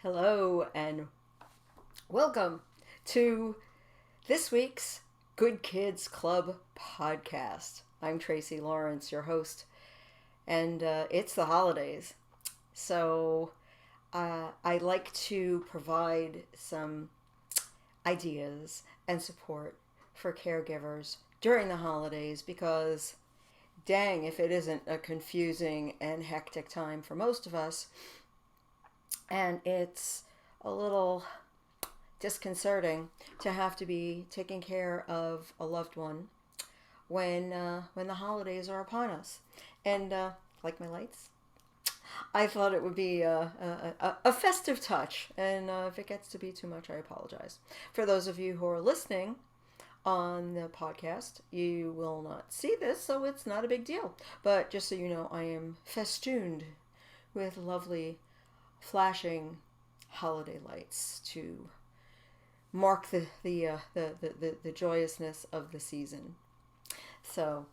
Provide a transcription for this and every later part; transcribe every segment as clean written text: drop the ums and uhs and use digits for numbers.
Hello and welcome to this week's Good Kids Club podcast. I'm Tracy Lawrence, your host, and it's the holidays. So I like to provide some ideas and support for caregivers during the holidays because dang if it isn't a confusing and hectic time for most of us, and it's a little disconcerting to have to be taking care of a loved one when the holidays are upon us. And like my lights, I thought it would be a festive touch. And if it gets to be too much, I apologize. For those of you who are listening on the podcast, you will not see this, so it's not a big deal. But just so you know, I am festooned with lovely flashing holiday lights to mark the joyousness of the season. So,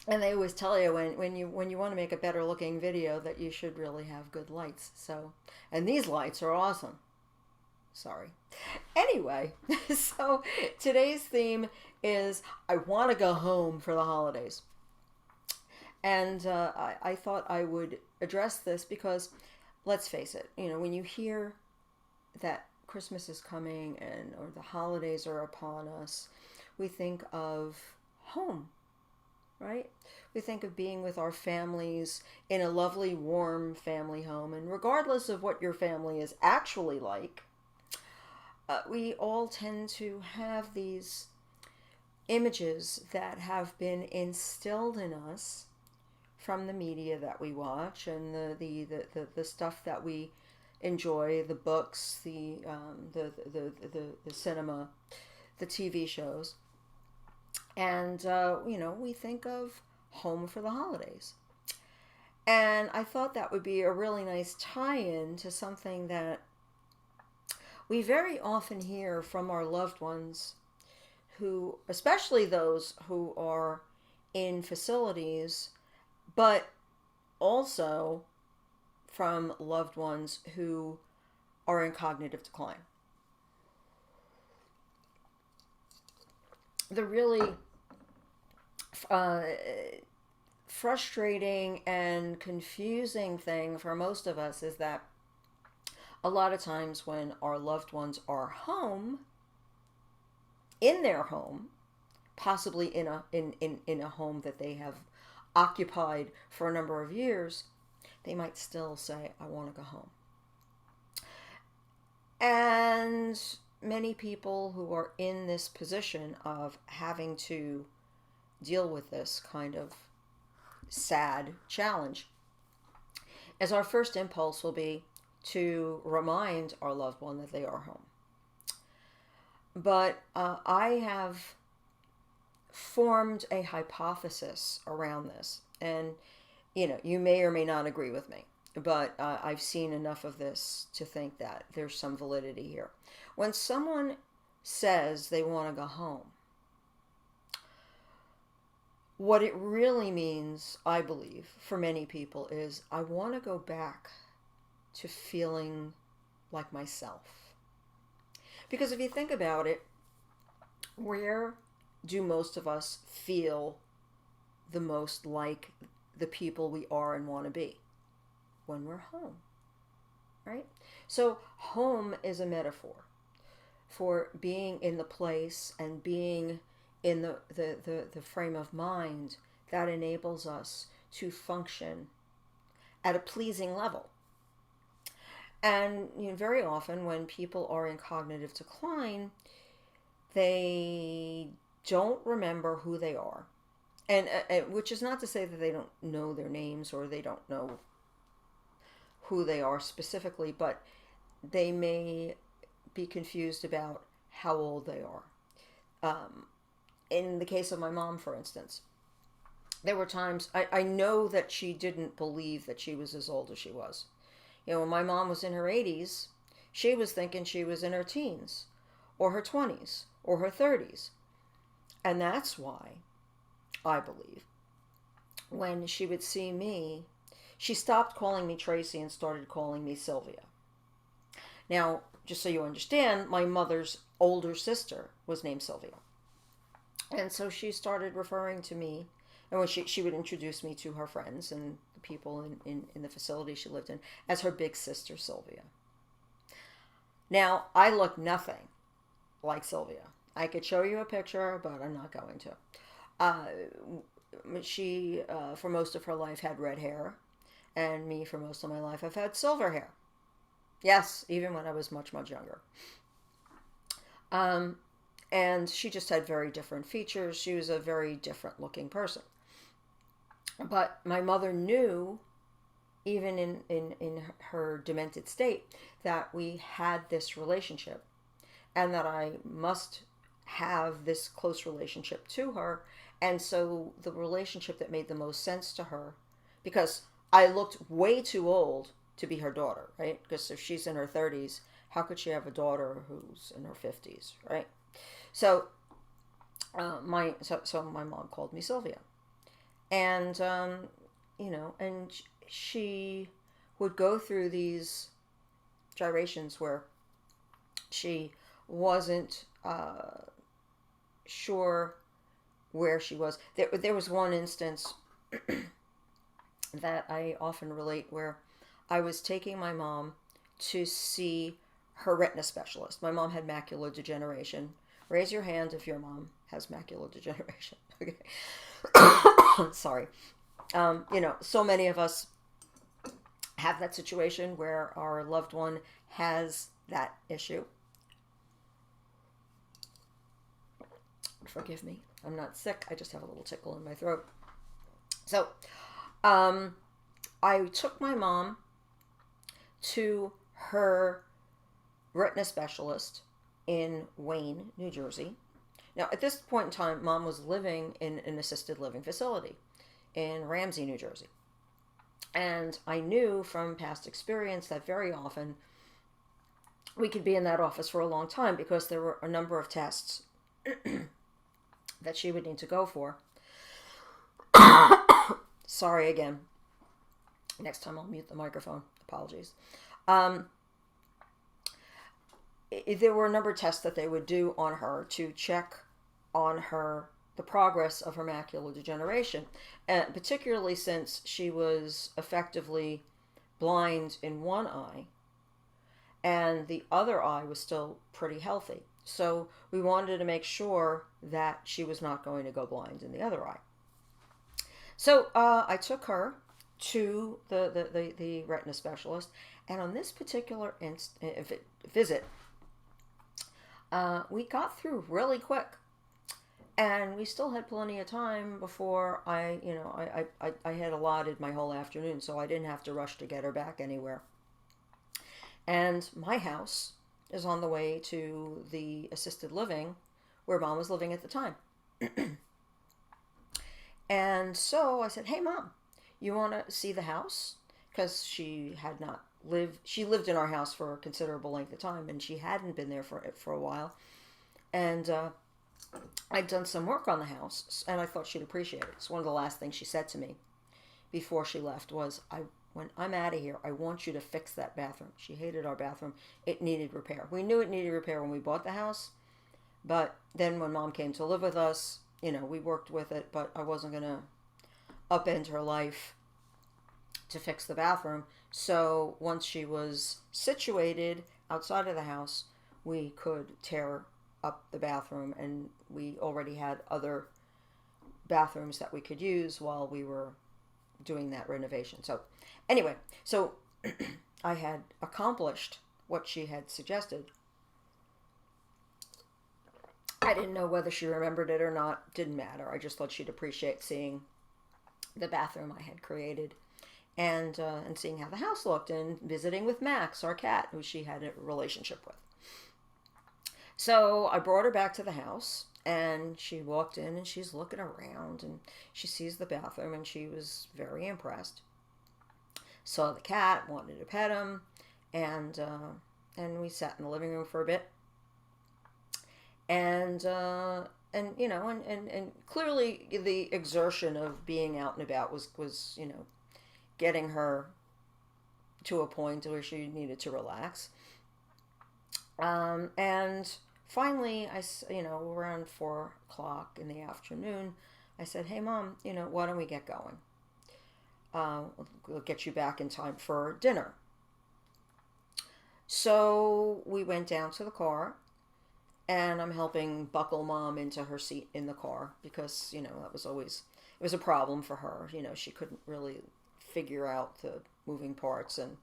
and they always tell you when you want to make a better looking video that you should really have good lights. So, and these lights are awesome. Sorry. Anyway, so today's theme is I want to go home for the holidays. And I thought I would address this because let's face it, when you hear that Christmas is coming and or the holidays are upon us, we think of home, right? We think of being with our families in a lovely, warm family home. And regardless of what your family is actually like, we all tend to have these images that have been instilled in us from the media that we watch and the stuff that we enjoy, the books, the cinema, the TV shows. And, we think of home for the holidays. And I thought that would be a really nice tie-in to something that we very often hear from our loved ones who, especially those who are in facilities, but also from loved ones who are in cognitive decline. The really frustrating and confusing thing for most of us is that a lot of times when our loved ones are home, in their home, possibly in a home that they have occupied for a number of years, they might still say, I want to go home. And many people who are in this position of having to deal with this kind of sad challenge, as our first impulse will be to remind our loved one that they are home. But I have formed a hypothesis around this, and you may or may not agree with me, but I've seen enough of this to think that there's some validity here. When someone says they want to go home, what it really means, I believe, for many people is I want to go back to feeling like myself. Because if you think about it, where do most of us feel the most like the people we are and want to be? When we're home, right? So home is a metaphor for being in the place and being in the frame of mind that enables us to function at a pleasing level. And very often when people are in cognitive decline, they don't remember who they are. And which is not to say that they don't know their names or they don't know who they are specifically, but they may be confused about how old they are. In the case of my mom, for instance, there were times I know that she didn't believe that she was as old as she was. When my mom was in her 80s, she was thinking she was in her teens or her 20s or her 30s. And that's why, I believe, when she would see me, she stopped calling me Tracy and started calling me Sylvia. Now, just so you understand, my mother's older sister was named Sylvia. And so she started referring to me, and when she would introduce me to her friends and the people in the facility she lived in, as her big sister Sylvia. Now, I look nothing like Sylvia. I could show you a picture, but I'm not going to. She, for most of her life, had red hair, and me, for most of my life, I've had silver hair. Yes, even when I was much, much younger. And she just had very different features. She was a very different looking person. But my mother knew, even in her demented state, that we had this relationship and that I must have this close relationship to her. And so the relationship that made the most sense to her, because I looked way too old to be her daughter, right? Because if she's in her 30s, how could she have a daughter who's in her 50s, right? So my mom called me Sylvia, and and she would go through these gyrations where she wasn't sure where she was. There was one instance that I often relate where I was taking my mom to see her retina specialist. My mom had macular degeneration. Raise your hand if your mom has macular degeneration. Okay. Sorry. So many of us have that situation where our loved one has that issue. Forgive me. I'm not sick. I just have a little tickle in my throat. So, I took my mom to her retina specialist in Wayne, New Jersey. Now, at this point in time, Mom was living in an assisted living facility in Ramsey, New Jersey. And I knew from past experience that very often we could be in that office for a long time because there were a number of tests that she would need to go for. Sorry again. Next time I'll mute the microphone. Apologies. There were a number of tests that they would do on her to check on the progress of her macular degeneration, and particularly since she was effectively blind in one eye and the other eye was still pretty healthy. So we wanted to make sure that she was not going to go blind in the other eye. So I took her to the retina specialist, and on this particular visit, we got through really quick, and we still had plenty of time before I had allotted my whole afternoon, so I didn't have to rush to get her back anywhere. And my house is on the way to the assisted living where Mom was living at the time. And so I said, "Hey, Mom, you want to see the house?" Because she lived in our house for a considerable length of time, and she hadn't been there for a while. And I'd done some work on the house, and I thought she'd appreciate it. It's one of the last things she said to me before she left was, when I'm out of here, I want you to fix that bathroom. She hated our bathroom. It needed repair. We knew it needed repair when we bought the house, but then when Mom came to live with us, we worked with it, but I wasn't going to upend her life to fix the bathroom. So once she was situated outside of the house, we could tear up the bathroom, and we already had other bathrooms that we could use while we were doing that renovation. So anyway, I had accomplished what she had suggested. I didn't know whether she remembered it or not. Didn't matter. I just thought she'd appreciate seeing the bathroom I had created, and seeing how the house looked, and visiting with Max, our cat, who she had a relationship with. So I brought her back to the house, and she walked in, and she's looking around, and she sees the bathroom, and she was very impressed. Saw the cat, wanted to pet him, and we sat in the living room for a bit. And clearly the exertion of being out and about was getting her to a point where she needed to relax. And finally, around 4 o'clock in the afternoon, I said, "Hey, Mom, why don't we get going? We'll get you back in time for dinner." So we went down to the car, and I'm helping buckle Mom into her seat in the car because, that was always, it was a problem for her. She couldn't really figure out the moving parts, and,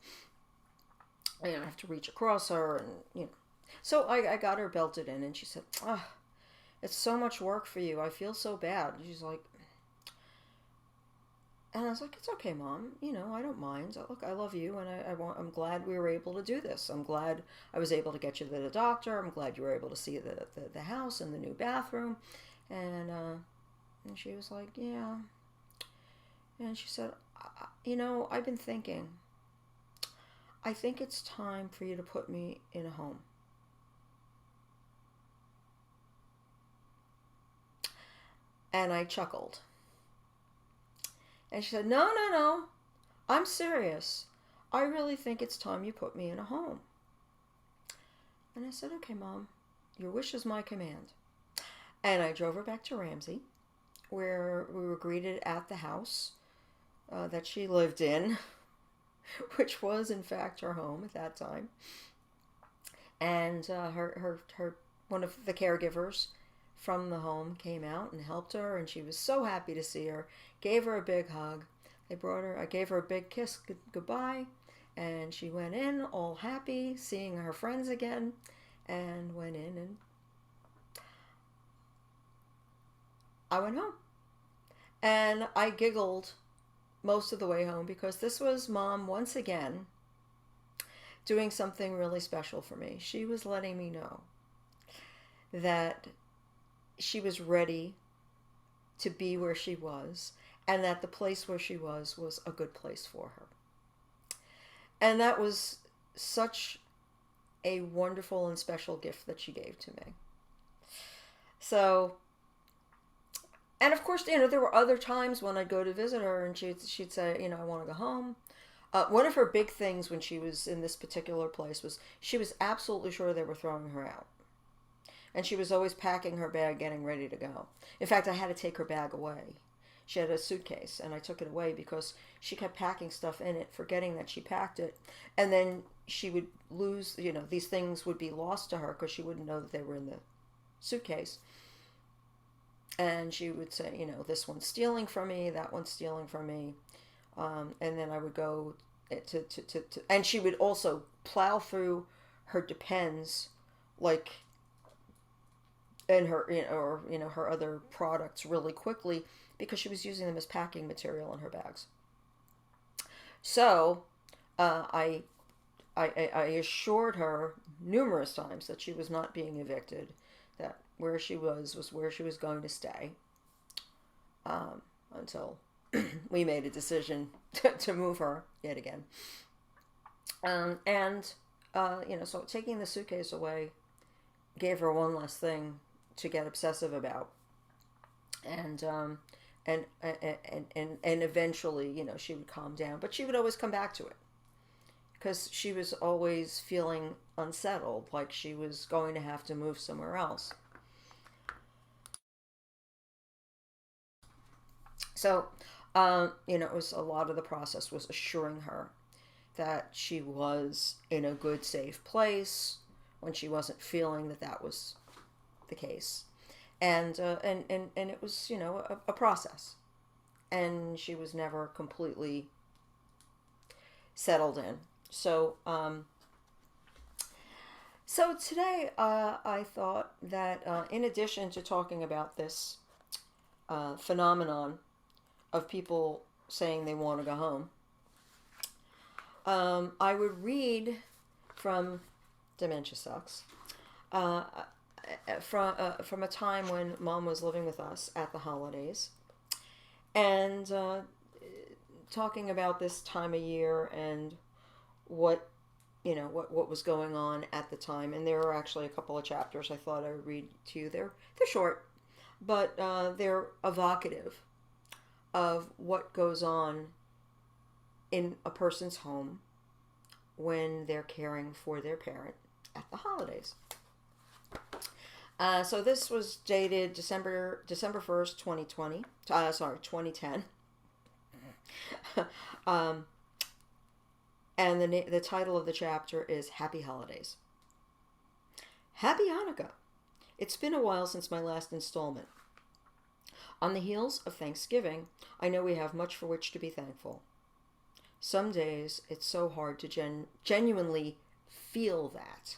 I have to reach across her, and. So I got her belted in, and she said, "Ah, it's so much work for you. I feel so bad." She's like, and I was like, "It's okay, Mom. I don't mind. Look, I love you, and I'm glad we were able to do this. I'm glad I was able to get you to the doctor. I'm glad you were able to see the house and the new bathroom." And she was like, "Yeah." And she said, I've been thinking. I think it's time for you to put me in a home." And I chuckled. And she said, "No, no, no. I'm serious. I really think it's time you put me in a home." And I said, "Okay, Mom. Your wish is my command." And I drove her back to Ramsey, where we were greeted at the house that she lived in, which was, in fact, her home at that time. And her one of the caregivers from the home came out and helped her, and she was so happy to see her. Gave her a big hug. I gave her a big kiss goodbye, and she went in all happy, seeing her friends again, and went in, and I went home. And I giggled most of the way home because this was Mom once again doing something really special for me. She was letting me know that she was ready to be where she was, and that the place where she was a good place for her. And that was such a wonderful and special gift that she gave to me. So, and of course, there were other times when I'd go to visit her, and she'd say, "I want to go home." One of her big things when she was in this particular place was she was absolutely sure they were throwing her out. And she was always packing her bag, getting ready to go. In fact, I had to take her bag away. She had a suitcase, and I took it away because she kept packing stuff in it, forgetting that she packed it. And then she would lose, these things would be lost to her because she wouldn't know that they were in the suitcase. And she would say, "This one's stealing from me, that one's stealing from me." And then I would go and she would also plow through her Depends, like, and her, her other products really quickly because she was using them as packing material in her bags. So, I assured her numerous times that she was not being evicted, that where she was where she was going to stay, until we made a decision to move her yet again. So taking the suitcase away gave her one less thing to get obsessive about, and eventually, she would calm down, but she would always come back to it because she was always feeling unsettled, like she was going to have to move somewhere else. So, it was a lot of the process was assuring her that she was in a good, safe place when she wasn't feeling that was the case, and it was, a process, and she was never completely settled in. So today, I thought that, in addition to talking about this phenomenon of people saying they want to go home, I would read from Dementia Sucks, from a time when Mom was living with us at the holidays, and talking about this time of year and what what was going on at the time. And there are actually a couple of chapters I thought I would read to you. They're short, but they're evocative of what goes on in a person's home when they're caring for their parent at the holidays. So this was dated December 1st, 2010. And the title of the chapter is Happy Holidays. Happy Hanukkah. It's been a while since my last installment. On the heels of Thanksgiving, I know we have much for which to be thankful. Some days, it's so hard to genuinely feel that.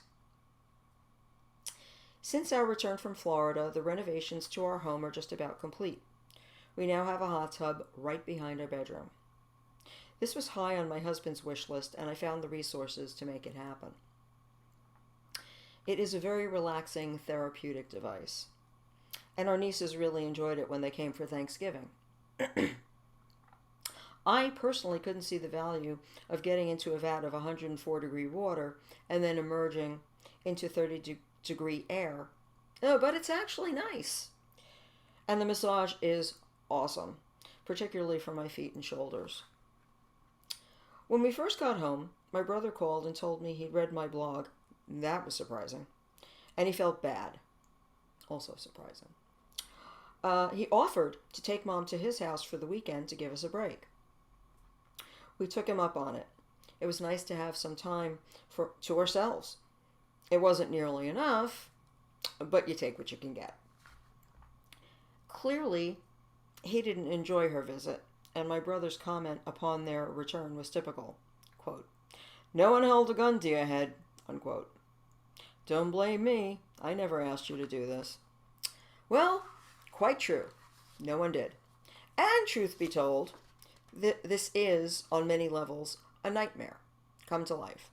Since our return from Florida, the renovations to our home are just about complete. We now have a hot tub right behind our bedroom. This was high on my husband's wish list, and I found the resources to make it happen. It is a very relaxing, therapeutic device. And our nieces really enjoyed it when they came for Thanksgiving. I personally couldn't see the value of getting into a vat of 104-degree water and then emerging into 30-degree air. Oh, but it's actually nice. And the massage is awesome, particularly for my feet and shoulders. When we first got home, my brother called and told me he'd read my blog. That was surprising. And he felt bad. Also surprising. He offered to take Mom to his house for the weekend to give us a break. We took him up on it. It was nice to have some time to ourselves. It wasn't nearly enough, but you take what you can get. Clearly, he didn't enjoy her visit, and my brother's comment upon their return was typical. Quote, "No one held a gun to your head," unquote. Don't blame me. I never asked you to do this. Well, quite true. No one did. And truth be told, this is, on many levels, a nightmare come to life.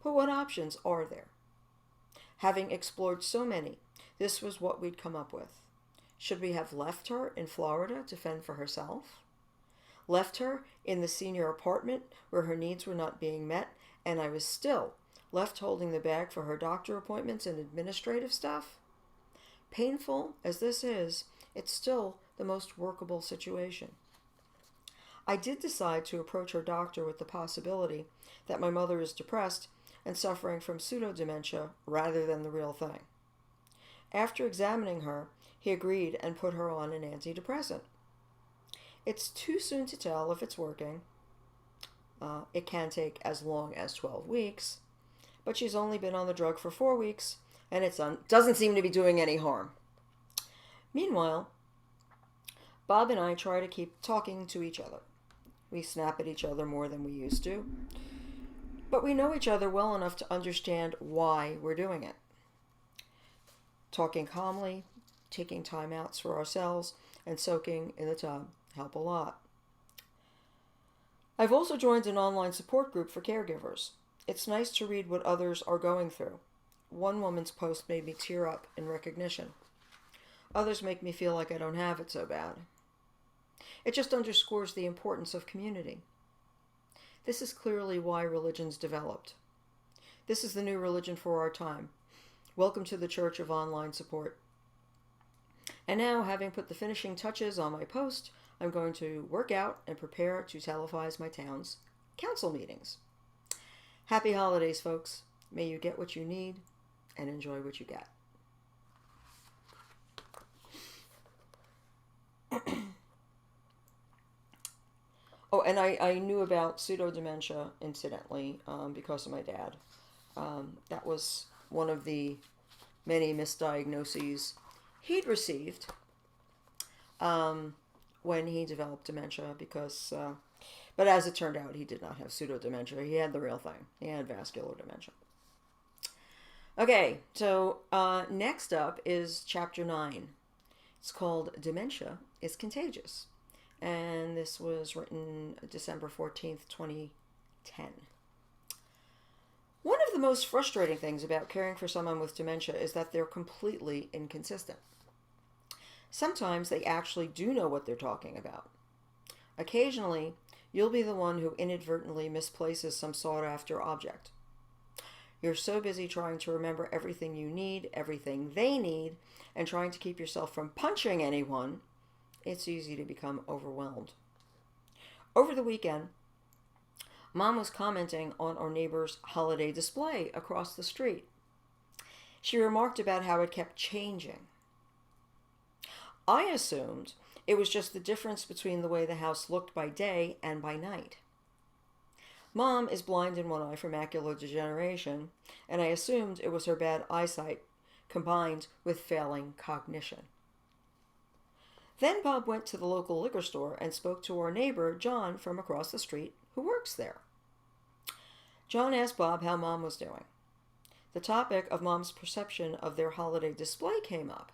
But what options are there? Having explored so many, this was what we'd come up with. Should we have left her in Florida to fend for herself? Left her in the senior apartment where her needs were not being met, and I was still left holding the bag for her doctor appointments and administrative stuff? Painful as this is, it's still the most workable situation. I did decide to approach her doctor with the possibility that my mother is depressed and suffering from pseudo-dementia rather than the real thing. After examining her, he agreed and put her on an antidepressant. It's too soon to tell if it's working. It can take as long as 12 weeks, but she's only been on the drug for 4 weeks, and it doesn't seem to be doing any harm. Meanwhile, Bob and I try to keep talking to each other. We snap at each other more than we used to, but we know each other well enough to understand why we're doing it. Talking calmly, taking time outs for ourselves, and soaking in the tub help a lot. I've also joined an online support group for caregivers. It's nice to read what others are going through. One woman's post made me tear up in recognition. Others make me feel like I don't have it so bad. It just underscores the importance of community. This is clearly why religions developed. This is the new religion for our time. Welcome to the Church of Online Support. And now, having put the finishing touches on my post, I'm going to work out and prepare to televise my town's council meetings. Happy holidays, folks. May you get what you need and enjoy what you get. Oh, and I knew about pseudo-dementia, incidentally, because of my dad. That was one of the many misdiagnoses he'd received when he developed dementia, but as it turned out, he did not have pseudo-dementia. He had the real thing. He had vascular dementia. Okay, so next up is Chapter 9. It's called Dementia is Contagious. And this was written December 14th, 2010. One of the most frustrating things about caring for someone with dementia is that they're completely inconsistent. Sometimes they actually do know what they're talking about. Occasionally, you'll be the one who inadvertently misplaces some sought-after object. You're so busy trying to remember everything you need, everything they need, and trying to keep yourself from punching anyone, it's easy to become overwhelmed. Over the weekend, Mom was commenting on our neighbor's holiday display across the street. She remarked about how it kept changing. I assumed it was just the difference between the way the house looked by day and by night. Mom is blind in one eye from macular degeneration, and I assumed it was her bad eyesight combined with failing cognition. Then Bob went to the local liquor store and spoke to our neighbor, John, from across the street, who works there. John asked Bob how Mom was doing. The topic of Mom's perception of their holiday display came up.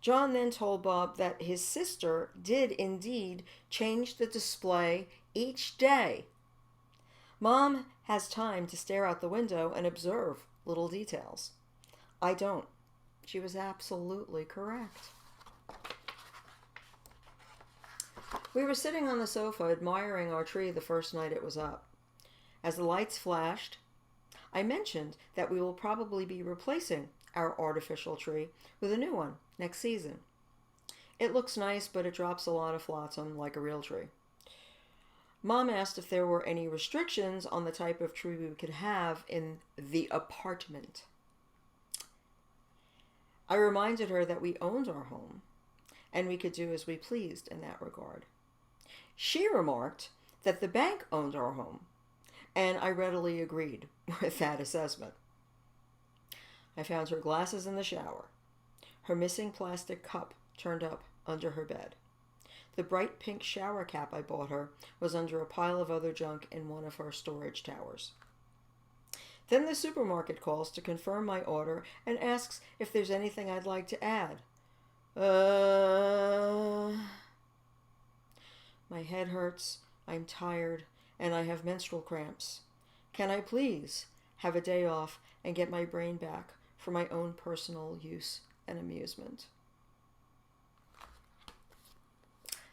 John then told Bob that his sister did indeed change the display each day. Mom has time to stare out the window and observe little details. I don't. She was absolutely correct. We were sitting on the sofa admiring our tree the first night it was up. As the lights flashed, I mentioned that we will probably be replacing our artificial tree with a new one next season. It looks nice, but it drops a lot of flotsam like a real tree. Mom asked if there were any restrictions on the type of tree we could have in the apartment. I reminded her that we owned our home and we could do as we pleased in that regard. She remarked that the bank owned our home, and I readily agreed with that assessment. I found her glasses in the shower, her missing plastic cup turned up under her bed. The bright pink shower cap I bought her was under a pile of other junk in one of her storage towers. Then the supermarket calls to confirm my order and asks if there's anything I'd like to add. My head hurts, I'm tired, and I have menstrual cramps. Can I please have a day off and get my brain back for my own personal use and amusement?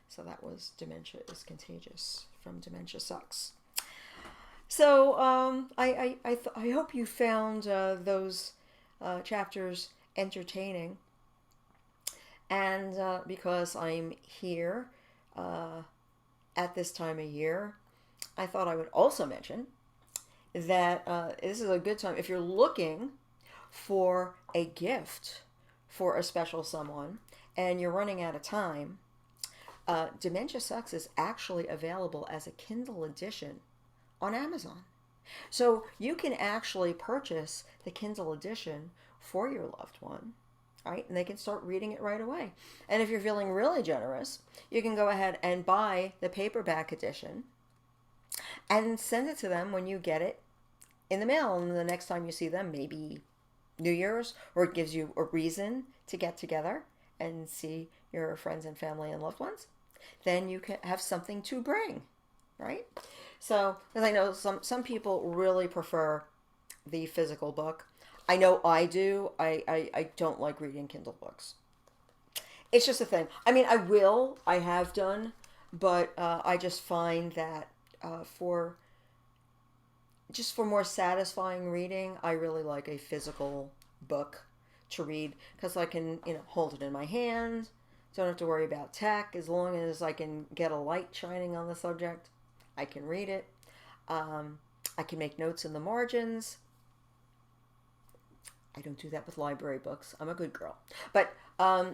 So that was Dementia is Contagious from Dementia Sucks. So I hope you found those chapters entertaining. And because I'm here at this time of year, I thought I would also mention that this is a good time if you're looking for a gift for a special someone and you're running out of time. Dementia Sucks is actually available as a Kindle edition on Amazon. So you can actually purchase the Kindle edition for your loved one, right? And they can start reading it right away. And if you're feeling really generous, you can go ahead and buy the paperback edition and send it to them when you get it in the mail. And the next time you see them, maybe New Year's, or it gives you a reason to get together and see your friends and family and loved ones, then you can have something to bring, right? So, as I know, some people really prefer the physical book. I know I do. I don't like reading Kindle books. It's just a thing. I mean, I have done, but I just find that for more satisfying reading, I really like a physical book to read because I can, hold it in my hand. Don't have to worry about tech. As long as I can get a light shining on the subject, I can read it. I can make notes in the margins. I don't do that with library books. I'm a good girl. But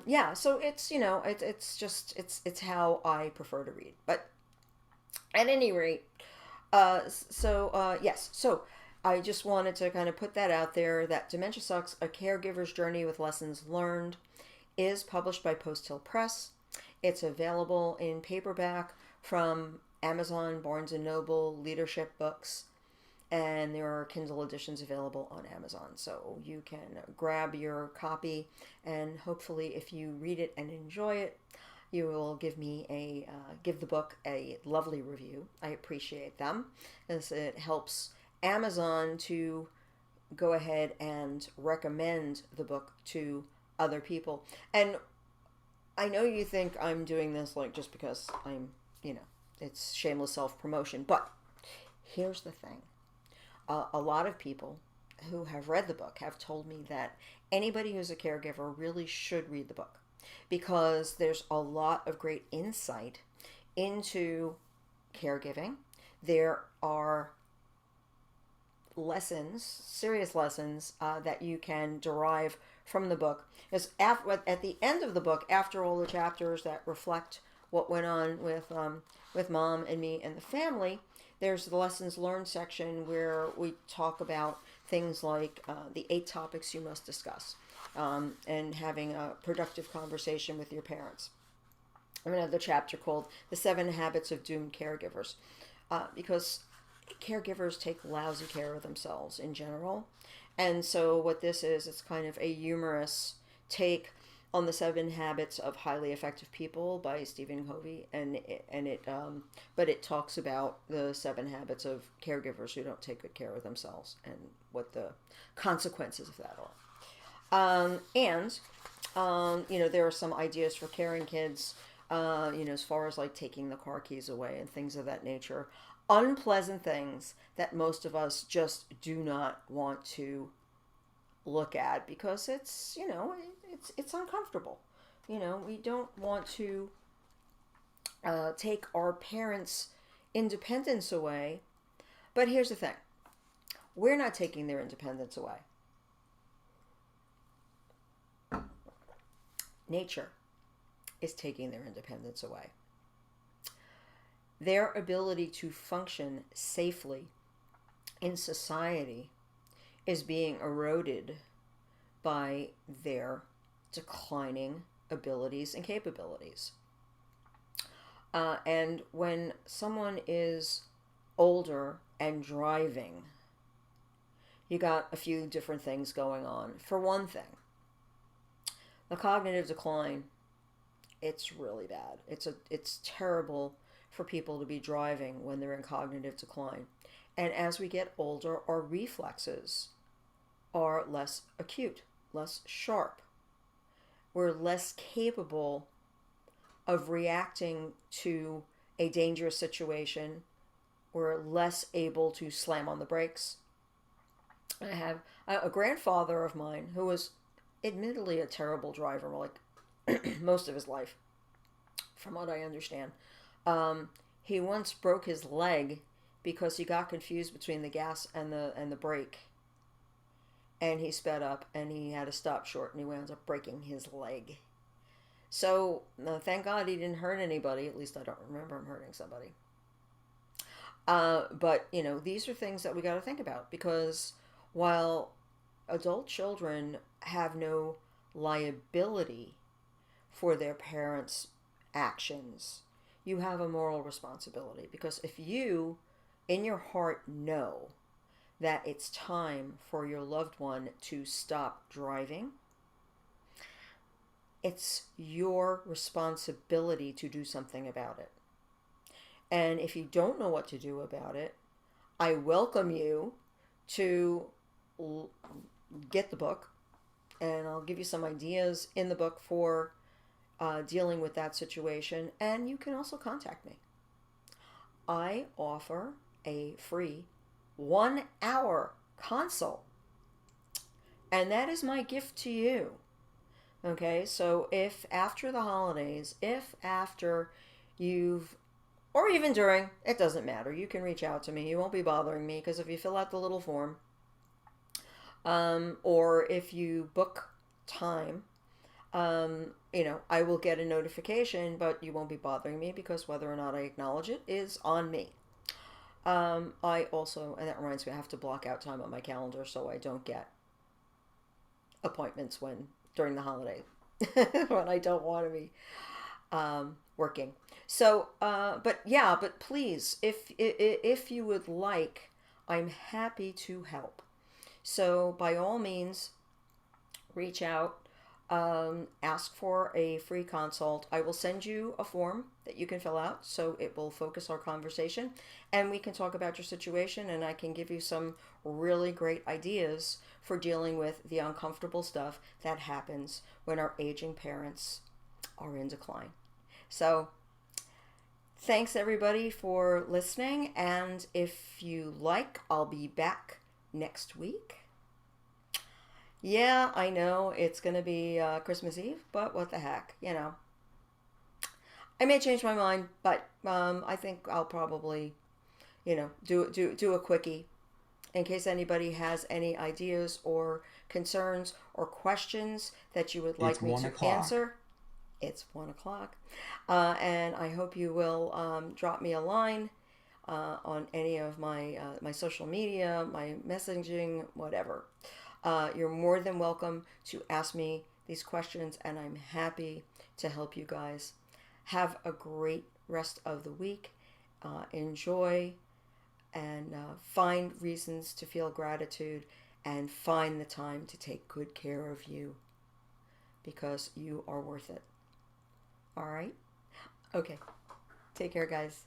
yeah, so it's, it's how I prefer to read. But at any rate, yes. So I just wanted to kind of put that out there that Dementia Sucks, A Caregiver's Journey with Lessons Learned, is published by Post Hill Press. It's available in paperback from Amazon, Barnes & Noble, Leadership Books, and there are Kindle editions available on Amazon. So you can grab your copy, and hopefully if you read it and enjoy it, you will give the book a lovely review. I appreciate them, as it helps Amazon to go ahead and recommend the book to other people. And I know you think I'm doing this just because I'm, it's shameless self-promotion, but here's the thing. A lot of people who have read the book have told me that anybody who's a caregiver really should read the book because there's a lot of great insight into caregiving. there are lessons, serious lessons, that you can derive from the book. Because at the end of the book, after all the chapters that reflect what went on with Mom and me and the family, there's the lessons learned section where we talk about things like the 8 topics you must discuss, and having a productive conversation with your parents. Another chapter called The 7 Habits of Doomed Caregivers, because caregivers take lousy care of themselves in general. And so what this is, it's kind of a humorous take on the 7 Habits of Highly Effective People by Stephen Covey, but it talks about the 7 habits of caregivers who don't take good care of themselves and what the consequences of that are. There are some ideas for caring kids, as far as like taking the car keys away and things of that nature. Unpleasant things that most of us just do not want to look at because it's uncomfortable. We don't want to take our parents' independence away. But here's the thing. We're not taking their independence away. Nature is taking their independence away. Their ability to function safely in society is being eroded by their declining abilities and capabilities. And when someone is older and driving, you got a few different things going on. For one thing, the cognitive decline, it's really bad. It's terrible for people to be driving when they're in cognitive decline. And as we get older, our reflexes are less acute, less sharp. We're less capable of reacting to a dangerous situation. We're less able to slam on the brakes. I have a grandfather of mine who was admittedly a terrible driver, like most of his life, from what I understand. He once broke his leg because he got confused between the gas and the brake, and he sped up and he had to stop short and he wound up breaking his leg. So thank God he didn't hurt anybody. At least I don't remember him hurting somebody. But these are things that we got to think about, because while adult children have no liability for their parents' actions, you have a moral responsibility. Because if you, in your heart, know that it's time for your loved one to stop driving, it's your responsibility to do something about it. And if you don't know what to do about it, I welcome you to get the book, and I'll give you some ideas in the book for dealing with that situation. And you can also contact me. I offer a free 1-hour consult, and that is my gift to you. Okay, so if after the holidays, if after you've, or even during, it doesn't matter, you can reach out to me. You won't be bothering me, because if you fill out the little form, or if you book time, I will get a notification, but you won't be bothering me, because whether or not I acknowledge it is on me. I also, and that reminds me, I have to block out time on my calendar so I don't get appointments during the holiday when I don't want to be working. So, but please, if you would like, I'm happy to help. So by all means, reach out, ask for a free consult. I will send you a form that you can fill out, so it will focus our conversation, and we can talk about your situation, and I can give you some really great ideas for dealing with the uncomfortable stuff that happens when our aging parents are in decline. So thanks everybody for listening, and if you like, I'll be back next week. Yeah, I know it's going to be Christmas Eve, but what the heck, I may change my mind, but I think I'll probably do a quickie in case anybody has any ideas or concerns or questions that you would like It's me one to o'clock. answer. It's 1 o'clock. And I hope you will drop me a line on any of my social media, my messaging, whatever. You're more than welcome to ask me these questions, and I'm happy to help you guys. Have a great rest of the week. Enjoy and find reasons to feel gratitude and find the time to take good care of you because you are worth it. All right? Okay. Take care, guys.